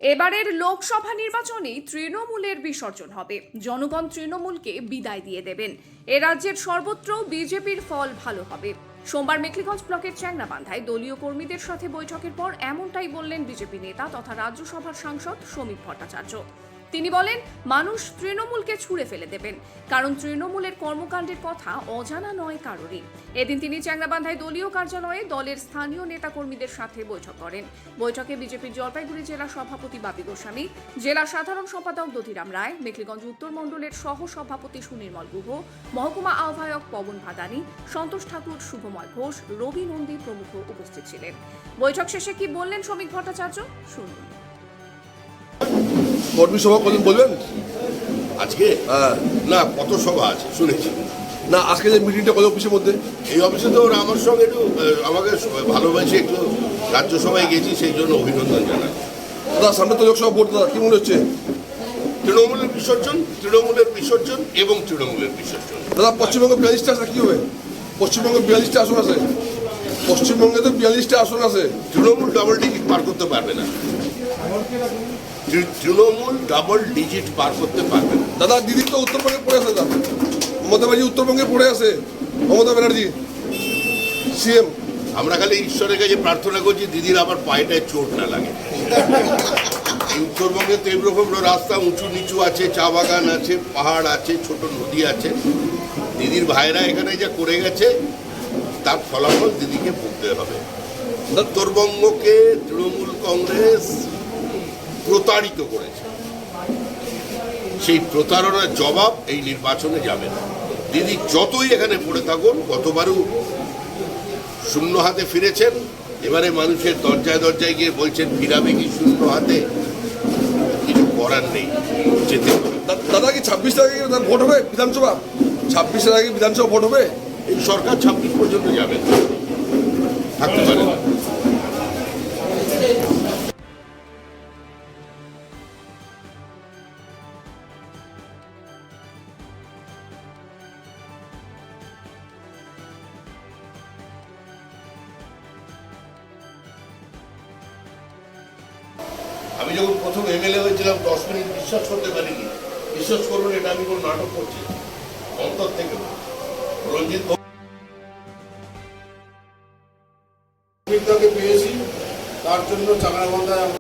এবারের লোকসভা নির্বাচনে তৃণমূলের বিসর্জন হবে। জনগণ তৃণমূলকে বিদায় দিয়ে দেবেন। এ রাজ্যের সর্বত্র বিজেপির ফল ভালো হবে। সোমবার মেখলিগঞ্জ ব্লকের চ্যাংরাবান্ধায় দলীয় কর্মীদের সাথে বৈঠকের পর এমনটাই বললেন বিজেপি নেতা তথা রাজ্যসভার সাংসদ শ্রমিক ভট্টাচার্য। তিনি বলেন, মানুষ তৃণমূলকে ছুঁড়ে ফেলে দেবেন, কারণ তৃণমূলের কর্মকাণ্ডের কথা অজানা নয় কারোরই। এদিন তিনি চ্যাংরাবান্ধায় দলীয় কার্যালয়ে দলের স্থানীয় নেতাকর্মীদের সাথে বৈঠক করেন। বৈঠকে বিজেপির জলপাইগুড়ি জেলা সভাপতি বাপি গোস্বামী, জেলা সাধারণ সম্পাদক দধিরাম রায়, মেখলিগঞ্জ উত্তর মণ্ডলের সহ সভাপতি সুনির্মল গুহ, মহকুমা আহ্বায়ক পবন ভাদানি, সন্তোষ ঠাকুর, শুভময় ঘোষ, রবি নন্দী প্রমুখ উপস্থিত ছিলেন। বৈঠক শেষে কি বললেন শ্রমিক ভট্টাচার্য, শুনুন। কর্মী সভা কদিন বলবেন আজকে না কত সভা আছে শুনেছি না, আজকে যে মিটিংটা কত অফিসের মধ্যে? এই অফিসে তো ওরা আমার সঙ্গে একটু আমাকে ভালোবাসে, একটু রাজ্যসভায় গেছি, সেই জন্য অভিনন্দন জানাই। দাদা সামনে তো লোকসভা ভোট, দাদা কি মনে হচ্ছে? তৃণমূলের বিসর্জন, তৃণমূলের বিসর্জন এবং তৃণমূলের বিসর্জন। দাদা পশ্চিমবঙ্গে 42টা আছে, কি হবে? পশ্চিমবঙ্গে 42টা আসন আছে, পশ্চিমবঙ্গে তো 42টা আসন আছে। তৃণমূল ডাবল ডিজিট পার করতে পারবে না, তৃণমূল ডাবল ডিজিট পার করতে পারবে না। দাদা দিদি তো উত্তরবঙ্গে পড়ে আছে, দাদা মমতা ব্যানার্জি উত্তরবঙ্গে পড়ে আছে, মমতা ব্যানার্জি সিএম। আমরা খালি ঈশ্বরের কাছে প্রার্থনা করছি দিদির আবার পায়েটায় চোট না লাগে। উত্তরবঙ্গে তো এরকম রাস্তা উঁচু নিচু আছে, চা বাগান আছে, পাহাড় আছে, ছোট নদী আছে। দিদির ভাইরা এখানে যা করে গেছে তার ফলাফল দিদিকে ভুগতে হবে। উত্তরবঙ্গকে তৃণমূল কংগ্রেস প্রতারিত করেছে, সেই প্রতারণার জবাব এই নির্বাচনে যাবে না। দিদি যতই এখানে পড়ে থাকুন, গতবারও শূন্য হাতে ফিরেছেন, এবারে মানুষের দরজায় দরজায় গিয়ে বলছেন ফিরাবে কি শূন্য হাতে, কিছু করার নেই, যেতে হবে। দাদা কি 26 তারিখে ভোট হবে বিধানসভা? 26 তারিখে বিধানসভা ভোট হবে? এই সরকার 26 পর্যন্ত যাবে, থাকতে পারে না। আমি যখন প্রথম এমএলএ হয়েছিলাম 10 মিনিট বিশ্বাস করতে পারিনি। বিশ্বাস করুন, এটা আমি কোনো নাটক করছি, অন্তর থেকে। রঞ্জিত পেয়েছি, তার জন্য চাংরাবান্ধায়